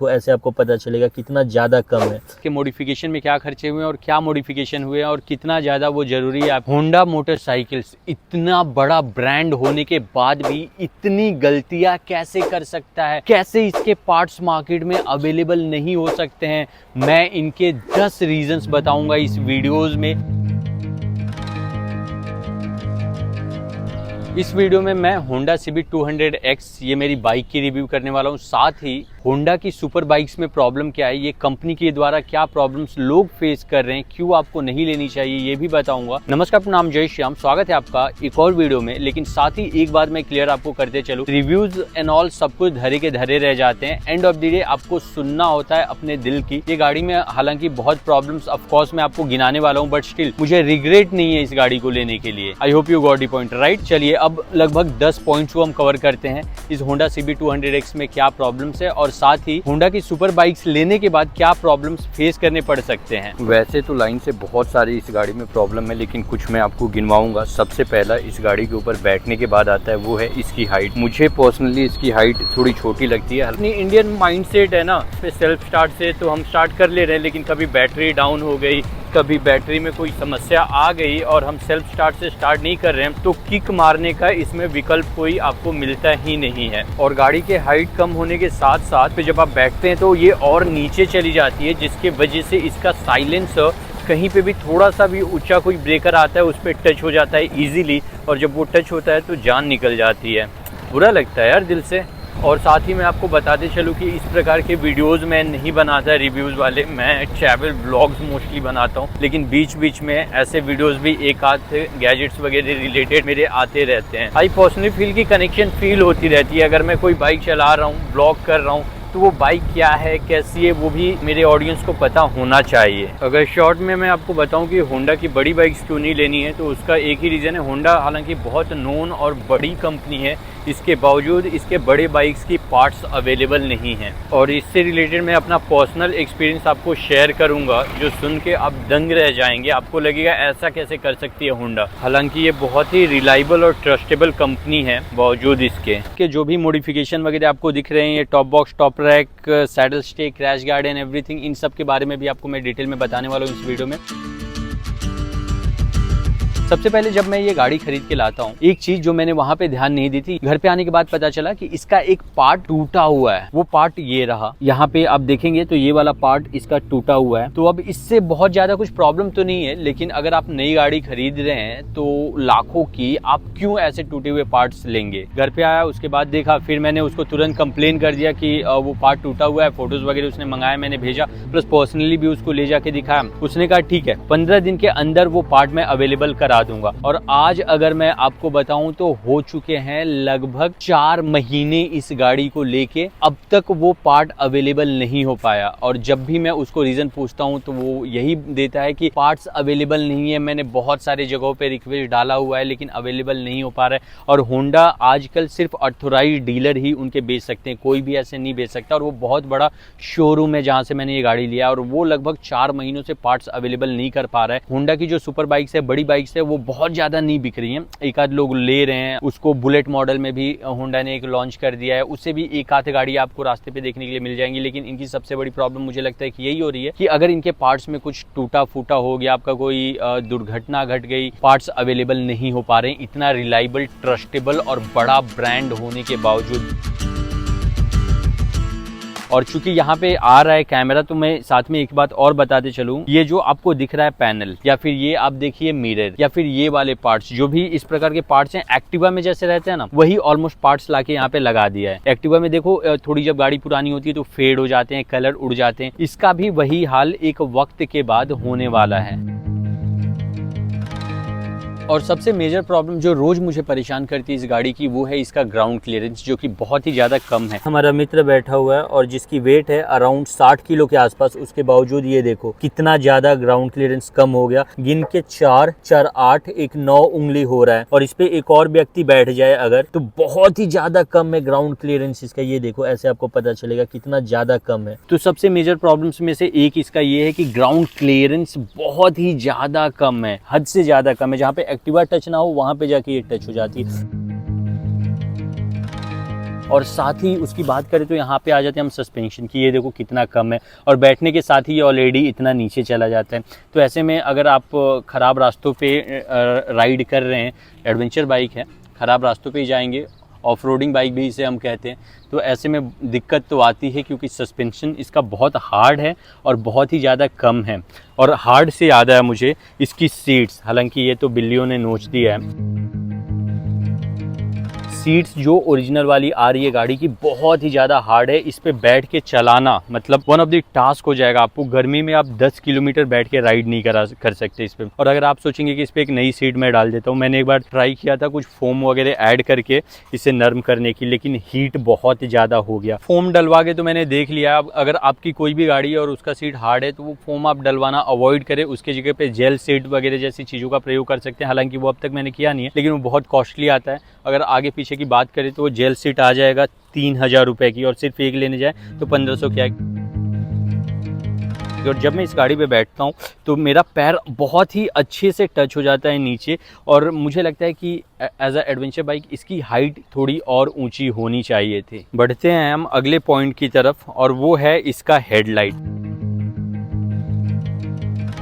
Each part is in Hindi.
तो ऐसे आपको पता चलेगा कितना ज़्यादा कम है। के मॉडिफिकेशन में क्या खर्चे हुए हैं और क्या मॉडिफिकेशन हुए हैं और कितना ज़्यादा वो ज़रूरी है। होंडा मोटरसाइकिल्स इतना बड़ा ब्रांड होने के बाद भी इतनी गलतियां कैसे कर सकता है, कैसे इसके पार्ट्स मार्केट में अवेलेबल नहीं हो सकते हैं, मैं इनके 10 रीजंस बताऊंगा इस वीडियोस में। इस वीडियो में मैं होंडा सिविक 200X ये मेरी बाइक की रिव्यू करने वाला हूँ। साथ ही होंडा की सुपर बाइक्स में प्रॉब्लम क्या है, ये कंपनी के द्वारा क्या प्रॉब्लम्स लोग फेस कर रहे हैं, क्यों आपको नहीं लेनी चाहिए ये भी बताऊंगा। नमस्कार, प्रणाम, जय श्याम, स्वागत है आपका एक और वीडियो में। लेकिन साथ ही एक बात मैं क्लियर आपको करते चलूं, रिव्यूज एंड ऑल सब कुछ धरे के धरे रह जाते हैं। एंड ऑफ द डे आपको सुनना होता है अपने दिल की। ये गाड़ी में हालांकि बहुत प्रॉब्लम्स ऑफकोर्स मैं आपको गिनाने वाला हूँ, बट स्टिल मुझे रिग्रेट नहीं है इस गाड़ी को लेने के लिए। I hope you got the point, right. चलिए अब लगभग 10 पॉइंट्स को हम कवर करते हैं इस होंडा सिविक 200X में क्या प्रॉब्लम्स है और साथ ही होंडा की सुपर बाइक्स लेने के बाद क्या प्रॉब्लम्स फेस करने पड़ सकते हैं। वैसे तो लाइन से बहुत सारी इस गाड़ी में प्रॉब्लम है, लेकिन कुछ मैं आपको गिनवाऊंगा। सबसे पहला इस गाड़ी के ऊपर बैठने के बाद आता है वो है इसकी हाइट। मुझे पर्सनली इसकी हाइट थोड़ी छोटी लगती है। अपनी इंडियन माइंडसेट है ना, सेल्फ स्टार्ट से तो हम स्टार्ट कर ले रहे हैं, लेकिन कभी बैटरी डाउन हो गई, कभी बैटरी में कोई समस्या आ गई और हम सेल्फ स्टार्ट से स्टार्ट नहीं कर रहे हैं, तो किक मारने का इसमें विकल्प कोई आपको मिलता ही नहीं है। और गाड़ी के हाइट कम होने के साथ साथ फिर जब आप बैठते हैं तो ये और नीचे चली जाती है, जिसके वजह से इसका साइलेंसर कहीं पे भी थोड़ा सा भी ऊंचा कोई ब्रेकर आता है उस पर टच हो जाता है इजीली, और जब वो टच होता है तो जान निकल जाती है। बुरा लगता है यार दिल से। और साथ ही मैं आपको बताते चलूँ कि इस प्रकार के वीडियोस मैं नहीं बनाता रिव्यूज़ वाले, मैं ट्रैवल ब्लॉग्स मोस्टली बनाता हूँ, लेकिन बीच बीच में ऐसे वीडियोस भी एक आध गैजेट्स वगैरह रिलेटेड मेरे आते रहते हैं। आई पर्सनली फील की कनेक्शन फील होती रहती है। अगर मैं कोई बाइक चला रहा हूँ, ब्लॉग कर रहा हूँ, तो वो बाइक क्या है, कैसी है, वो भी मेरे ऑडियंस को पता होना चाहिए। अगर शॉर्ट में मैं आपको बताऊं कि होंडा की बड़ी बाइक्स क्यों नहीं लेनी है, तो उसका एक ही रीज़न है। होंडा हालांकि बहुत नोन और बड़ी कंपनी है, इसके बावजूद इसके बड़े बाइक्स की पार्ट्स अवेलेबल नहीं हैं। और इससे रिलेटेड मैं अपना पर्सनल एक्सपीरियंस आपको शेयर करूंगा, जो सुन के आप दंग रह जाएंगे। आपको लगेगा ऐसा कैसे कर सकती है होंडा। हालांकि ये बहुत ही रिलायबल और ट्रस्टेबल कंपनी है बावजूद इसके जो भी मॉडिफिकेशन वगैरह आपको दिख रहे हैं, ये top box, top rack, saddle stay, crash guard and everything, इन सब के बारे में भी आपको मैं डिटेल में बताने वाला हूँ इस वीडियो में। सबसे पहले जब मैं ये गाड़ी खरीद के लाता हूँ, एक चीज जो मैंने वहां पे ध्यान नहीं दी थी, घर पे आने के बाद पता चला कि इसका एक पार्ट टूटा हुआ है। वो पार्ट ये रहा, यहाँ पे आप देखेंगे तो ये वाला पार्ट इसका टूटा हुआ है। तो अब इससे बहुत ज्यादा कुछ प्रॉब्लम तो नहीं है, लेकिन अगर आप नई गाड़ी खरीद रहे हैं तो लाखों की, आप क्यों ऐसे टूटे हुए पार्ट्स लेंगे। घर पे आया, उसके बाद देखा, फिर मैंने उसको तुरंत कंप्लेन कर दिया कि वो पार्ट टूटा हुआ है। फोटोज वगैरह उसने मंगाया, मैंने भेजा, प्लस पर्सनली भी उसको ले जाके दिखाया। उसने कहा ठीक है, 15 दिन के अंदर वो पार्ट मैं अवेलेबल करा दूंगा। और आज अगर मैं आपको बताऊं तो हो चुके हैं लगभग 4 महीने इस गाड़ी को लेके, अब तक वो पार्ट अवेलेबल नहीं हो पाया। और जब भी मैं उसको रीजन पूछता हूं तो वो यही देता है कि पार्ट्स अवेलेबल नहीं है, मैंने बहुत सारे जगहों पे रिक्वेस्ट डाला हुआ है लेकिन अवेलेबल नहीं हो पा रहा है। और होंडा आजकल सिर्फ ऑथोराइज्ड डीलर ही उनके बेच सकते हैं, कोई भी ऐसे नहीं बेच सकता। और वो बहुत बड़ा शोरूम है जहां से मैंने ये गाड़ी लिया, और वो लगभग 4 महीनों से पार्ट्स अवेलेबल नहीं कर पा रहा है। होंडा की जो सुपर बाइक्स है, बड़ी बाइक्स है, वो बहुत ज्यादा नहीं बिक रही हैं। एक आध लोग ले रहे हैं उसको। बुलेट मॉडल में भी होंडा ने एक लॉन्च कर दिया है, उससे भी एक आध गाड़ी आपको रास्ते पे देखने के लिए मिल जाएंगी। लेकिन इनकी सबसे बड़ी प्रॉब्लम मुझे लगता है कि यही हो रही है कि अगर इनके पार्ट्स में कुछ टूटा फूटा हो गया, आपका कोई दुर्घटना घट गई, पार्ट्स अवेलेबल नहीं हो पा रहे हैं, इतना रिलायबल, ट्रस्टेबल और बड़ा ब्रांड होने के बावजूद। और चूंकि यहाँ पे आ रहा है कैमरा, तो मैं साथ में एक बात और बताते चलूं, ये जो आपको दिख रहा है पैनल, या फिर ये आप देखिए मिरर, या फिर ये वाले पार्ट्स, जो भी इस प्रकार के पार्ट्स हैं, एक्टिवा में जैसे रहते हैं ना, वही ऑलमोस्ट पार्ट्स लाके यहाँ पे लगा दिया है। एक्टिवा में देखो थोड़ी जब गाड़ी पुरानी होती है तो फेड हो जाते हैं, कलर उड़ जाते हैं, इसका भी वही हाल एक वक्त के बाद होने वाला है। और सबसे मेजर प्रॉब्लम जो रोज मुझे परेशान करती है इस गाड़ी की, वो है इसका ग्राउंड क्लियरेंस, जो कि बहुत ही ज्यादा कम है। हमारा मित्र बैठा हुआ है और जिसकी वेट है अराउंड 60 किलो के आसपास, उसके बावजूद ये देखो कितना ज्यादा ग्राउंड क्लियरेंस कम हो गया। गिन के 4, 4, 8, एक 9 उंगली हो रहा है। और इस पे एक और व्यक्ति बैठ जाए अगर, तो बहुत ही ज्यादा कम है ग्राउंड क्लियरेंस इसका। ये देखो, ऐसे आपको पता चलेगा कितना ज्यादा कम है। तो सबसे मेजर प्रॉब्लम्स में से एक इसका ये है कि ग्राउंड क्लियरेंस बहुत ही ज्यादा कम है, हद से ज्यादा कम है। जहाँ पे एक्टिवा टच ना हो, वहां पे जाके ये टच हो जाती है। और साथ ही उसकी बात करें तो यहाँ पे आ जाते हैं हम सस्पेंशन की, ये देखो कितना कम है, और बैठने के साथ ही ये ऑलरेडी इतना नीचे चला जाता है। तो ऐसे में अगर आप ख़राब रास्तों पे राइड कर रहे हैं, एडवेंचर बाइक है, ख़राब रास्तों पे ही जाएंगे, ऑफ रोडिंग बाइक भी इसे हम कहते हैं, तो ऐसे में दिक्कत तो आती है क्योंकि सस्पेंशन इसका बहुत हार्ड है और बहुत ही ज़्यादा कम है। और हार्ड से याद आया मुझे इसकी सीट्स, हालांकि ये तो बिल्लियों ने नोच दिया है। सीट्स जो ओरिजिनल वाली आ रही है गाड़ी की बहुत ही ज़्यादा हार्ड है, इस पे बैठ के चलाना मतलब वन ऑफ द टास्क हो जाएगा आपको। गर्मी में आप 10 किलोमीटर बैठ के राइड नहीं कर सकते इस पे। और अगर आप सोचेंगे कि इस पे एक नई सीट मैं डाल देता हूँ, मैंने एक बार ट्राई किया था कुछ फोम वगैरह ऐड करके इसे नर्म करने की, लेकिन हीट बहुत ज़्यादा हो गया। फोम डलवा के तो मैंने देख लिया, अगर आपकी कोई भी गाड़ी है और उसका सीट हार्ड है तो वो फोम आप डलवाना अवॉइड करें, उसके जगह पे जेल सीट वगैरह जैसी चीज़ों का प्रयोग कर सकते हैं। हालांकि वो अब तक मैंने किया नहीं है, लेकिन वो बहुत कॉस्टली आता है। अगर आगे पीछे की बात करें तो वो जेल सीट आ जाएगा 3000 रुपये की, और सिर्फ एक लेने जाए तो 1500 क्या है। और जब मैं इस गाड़ी पे बैठता हूँ तो मेरा पैर बहुत ही अच्छे से टच हो जाता है नीचे, और मुझे लगता है कि एज अ एडवेंचर बाइक इसकी हाइट थोड़ी और ऊंची होनी चाहिए थी। बढ़ते हैं हम अगले पॉइंट की तरफ, और वो है इसका हेडलाइट।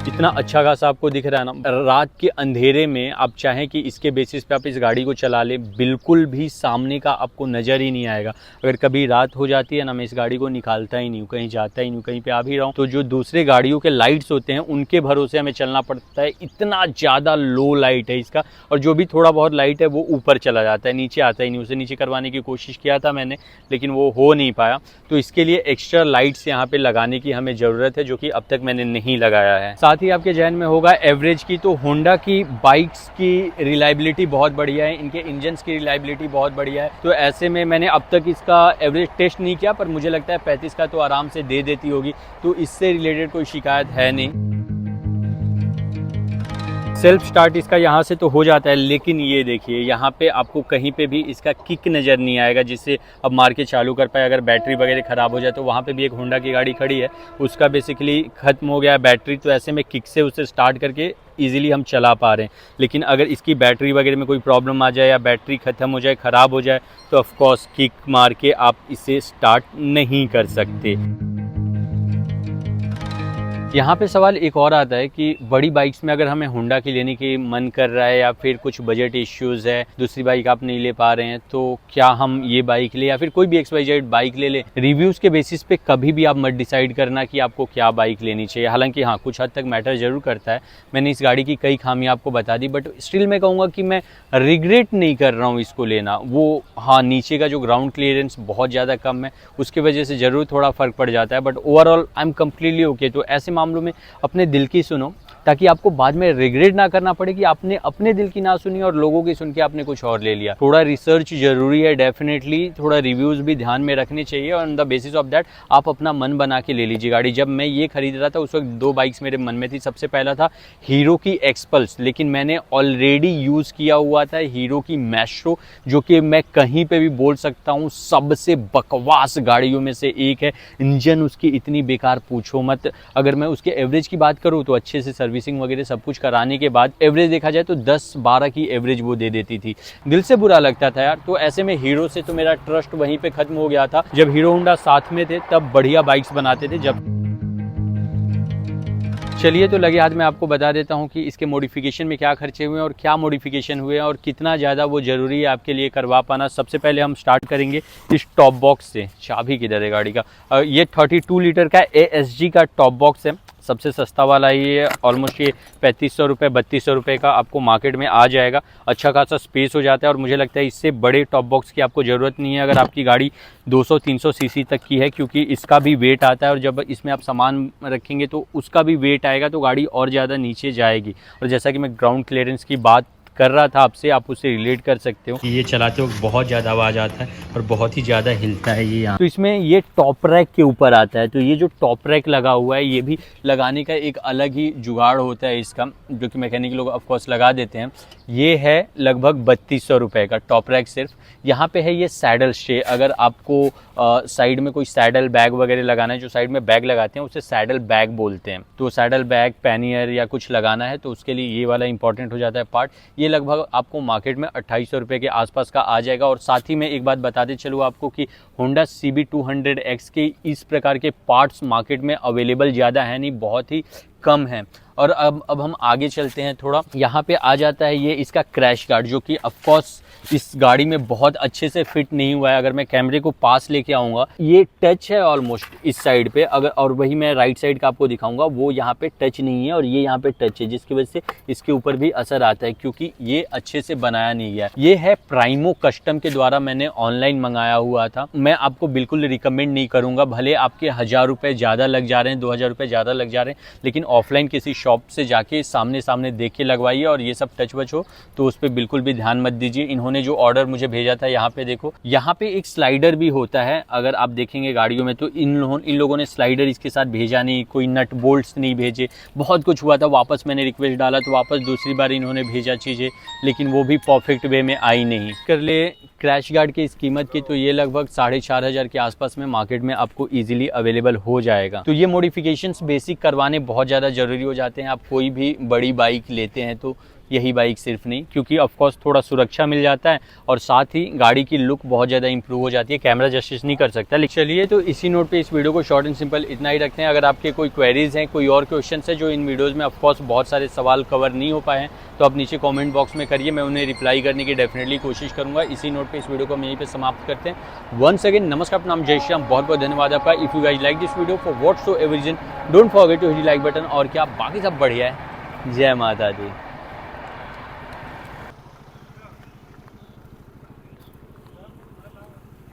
इतना अच्छा खासा आपको दिख रहा है ना, रात के अंधेरे में आप चाहें कि इसके बेसिस पे आप इस गाड़ी को चला लें, बिल्कुल भी सामने का आपको नज़र ही नहीं आएगा। अगर कभी रात हो जाती है ना, मैं इस गाड़ी को निकालता ही नहीं हूँ, कहीं जाता ही नहीं हूँ, कहीं पे आ भी रहा हूँ तो जो दूसरे गाड़ियों के लाइट्स होते हैं उनके भरोसे हमें चलना पड़ता है। इतना ज़्यादा लो लाइट है इसका, और जो भी थोड़ा बहुत लाइट है वो ऊपर चला जाता है, नीचे आता ही नहीं। उसे नीचे करवाने की कोशिश किया था मैंने, लेकिन वो हो नहीं पाया। तो इसके लिए एक्स्ट्रा लाइट्स यहाँ पे लगाने की हमें ज़रूरत है, जो कि अब तक मैंने नहीं लगाया है। साथ ही आपके जहन में होगा एवरेज की, तो होंडा की बाइक्स की रिलायबिलिटी बहुत बढ़िया है, इनके इंजन्स की रिलायबिलिटी बहुत बढ़िया है। तो ऐसे में मैंने अब तक इसका एवरेज टेस्ट नहीं किया, पर मुझे लगता है 35 का तो आराम से दे देती होगी, तो इससे रिलेटेड कोई शिकायत है नहीं। सेल्फ स्टार्ट इसका यहाँ से तो हो जाता है, लेकिन ये देखिए यहाँ पे आपको कहीं पे भी इसका किक नज़र नहीं आएगा जिससे अब मार के चालू कर पाए। अगर बैटरी वगैरह ख़राब हो जाए तो वहाँ पे भी एक होंडा की गाड़ी खड़ी है, उसका बेसिकली ख़त्म हो गया है बैटरी, तो ऐसे में किक से उसे स्टार्ट करके ईजिली हम चला पा रहे हैं। लेकिन अगर इसकी बैटरी वगैरह में कोई प्रॉब्लम आ जाए या बैटरी ख़त्म हो जाए, ख़राब हो जाए, तो ऑफकोर्स किक मार के आप इसे स्टार्ट नहीं कर सकते। यहाँ पे सवाल एक और आता है कि बड़ी बाइक्स में अगर हमें होंडा की लेने की मन कर रहा है या फिर कुछ बजट इश्यूज़ है, दूसरी बाइक आप नहीं ले पा रहे हैं, तो क्या हम ये बाइक ले या फिर कोई भी XYZ बाइक ले लें। रिव्यूज़ के बेसिस पे कभी भी आप मत डिसाइड करना कि आपको क्या बाइक लेनी चाहिए। हालांकि हाँ, कुछ हद तक मैटर ज़रूर करता है। मैंने इस गाड़ी की कई खामियां आपको बता दी, बट स्टिल मैं कहूँगा कि मैं रिग्रेट नहीं कर रहा हूँ इसको लेना। वो हाँ, नीचे का जो ग्राउंड क्लियरेंस बहुत ज़्यादा कम है, उसकी वजह से ज़रूर थोड़ा फ़र्क पड़ जाता है, but overall I am completely okay. तो ऐसे मामलों में अपने दिल की सुनो, ताकि आपको बाद में रिग्रेट ना करना पड़े कि आपने अपने दिल की ना सुनी और लोगों की सुन के आपने कुछ और ले लिया। थोड़ा रिसर्च जरूरी है डेफिनेटली, थोड़ा रिव्यूज़ भी ध्यान में रखने चाहिए, और on the basis of that आप अपना मन बना के ले लीजिए गाड़ी। जब मैं ये खरीद रहा था उस वक्त 2 बाइक्स मेरे मन में थी। सबसे पहला था हीरो की एक्सपल्स, लेकिन मैंने ऑलरेडी यूज़ किया हुआ था हीरो की मैस्ट्रो, जो कि मैं कहीं पर भी बोल सकता हूँ सबसे बकवास गाड़ियों में से एक है। इंजन उसकी इतनी बेकार पूछो मत। अगर मैं उसके एवरेज की बात करूँ तो अच्छे से सर्विसिंग वगैरह सब कुछ कराने के बाद एवरेज देखा जाए तो 10-12 की एवरेज वो दे देती थी। दिल से बुरा लगता था यार। तो ऐसे में हीरो से तो मेरा ट्रस्ट वहीं पे खत्म हो गया था। जब हीरो होंडा साथ में थे तब बढ़िया बाइक्स बनाते थे। जब चलिए तो लगे हाथ में आपको बता देता हूँ कि इसके मॉडिफिकेशन में क्या खर्चे हुए हैं और क्या मॉडिफिकेशन हुए हैं और कितना ज़्यादा वो ज़रूरी है आपके लिए करवा पाना। सबसे पहले हम स्टार्ट करेंगे इस टॉप बॉक्स से। चाबी किधर है गाड़ी का? ये 32 लीटर का ASG का टॉप बॉक्स है, सबसे सस्ता वाला ये है। ऑलमोस्ट ये 3500 रुपये 3200 रुपये का आपको मार्केट में आ जाएगा। अच्छा खासा स्पेस हो जाता है और मुझे लगता है इससे बड़े टॉप बॉक्स की आपको ज़रूरत नहीं है अगर आपकी गाड़ी 200-300 सीसी तक की है, क्योंकि इसका भी वेट आता है और जब इसमें आप सामान रखेंगे तो उसका भी वेट आएगा, तो गाड़ी और ज़्यादा नीचे जाएगी। और जैसा कि मैं ग्राउंड क्लियरेंस की बात कर रहा था आपसे, आप उससे रिलेट कर सकते हो कि ये चलाते वक्त बहुत ज़्यादा आवाज़ आता है और बहुत ही ज़्यादा हिलता है ये यहाँ। तो इसमें ये टॉप रैक के ऊपर आता है, तो ये जो टॉप रैक लगा हुआ है ये भी लगाने का एक अलग ही जुगाड़ होता है इसका, जो कि मैकेनिक लोग ऑफकोर्स लगा देते हैं। ये है लगभग 3200 रुपये का टॉप रैक सिर्फ। यहाँ पे है ये सैडल स्टे। अगर आपको साइड में कोई सैडल बैग वगैरह लगाना है, जो साइड में बैग लगाते हैं उसे सैडल बैग बोलते हैं, तो सैडल बैग पैनियर या कुछ लगाना है तो उसके लिए ये वाला इंपॉर्टेंट हो जाता है पार्ट। ये ये लगभग आपको मार्केट में 2800 रुपये के आसपास का आ जाएगा। और साथ ही मैं एक बात बताते चलूँ आपको कि होंडा CB200X के इस प्रकार के पार्ट्स मार्केट में अवेलेबल ज़्यादा है नहीं, बहुत ही कम है। और अब हम आगे चलते हैं थोड़ा। यहाँ पे आ जाता है ये इसका क्रैश गार्ड, जो कि ऑफकोर्स इस गाड़ी में बहुत अच्छे से फिट नहीं हुआ है। अगर मैं कैमरे को पास लेके आऊँगा, ये टच है ऑलमोस्ट इस साइड पे, अगर और वही मैं राइट साइड का आपको दिखाऊंगा, वो यहाँ पे टच नहीं है और ये यहाँ पे टच है, जिसकी वजह से इसके ऊपर भी असर आता है क्योंकि ये अच्छे से बनाया नहीं गया। ये है प्राइमो कस्टम के द्वारा मैंने ऑनलाइन मंगाया हुआ था। मैं आपको बिल्कुल रिकमेंड नहीं करूँगा, भले आपके 1000 रुपये ज़्यादा लग जा रहे हैं, 2000 रुपये ज़्यादा लग जा रहे हैं, लेकिन ऑफलाइन किसी शॉप से जाके सामने सामने देख के लगवाइए। और ये सब टच वच हो तो उस पर बिल्कुल भी ध्यान मत दीजिए। इन्होंने जो ऑर्डर मुझे भेजा था, यहाँ पे देखो, यहाँ पे एक स्लाइडर भी होता है। अगर आप देखेंगे गाड़ियों में तो इन लोगों ने स्लाइडर इसके साथ भेजा नहीं, कोई नट बोल्ट्स नहीं भेजे, बहुत कुछ हुआ था। वापस मैंने रिक्वेस्ट डाला तो वापस दूसरी बार इन्होंने भेजा चीज़ें, लेकिन वो भी परफेक्ट वे में आई नहीं। कर ले क्रैश गार्ड की इस कीमत की तो ये लगभग 4500 के आसपास में मार्केट में आपको इजीली अवेलेबल हो जाएगा। तो ये मॉडिफिकेशंस बेसिक करवाने बहुत ज़्यादा ज़रूरी हो जाते हैं। आप कोई भी बड़ी बाइक लेते हैं तो यही बाइक सिर्फ नहीं, क्योंकि ऑफकोर्स थोड़ा सुरक्षा मिल जाता है और साथ ही गाड़ी की लुक बहुत ज़्यादा इंप्रूव हो जाती है। कैमरा जस्टिस नहीं कर सकता। लेकिन चलिए, तो इसी नोट पे इस वीडियो को शॉर्ट एंड सिंपल इतना ही रखते हैं। अगर आपके कोई क्वेरीज हैं, कोई और क्वेश्चन है जो इन वीडियोज़ में ऑफकोर्स बहुत सारे सवाल कवर नहीं हो पाए हैं, तो आप नीचे कॉमेंट बॉक्स में करिए, मैं उन्हें रिप्लाई करने की डेफिनेटली कोशिश करूँगा। इसी नोट पर इस वीडियो को हम यहीं पर समाप्त करते हैं। वंस अगेन नमस्कार, प्रणाम, जय श्री राम, बहुत बहुत धन्यवाद आपका। If you guys like this video for whatsoever reason, don't forget to hit like button. और क्या बाकी सब बढ़िया है। जय माता दी।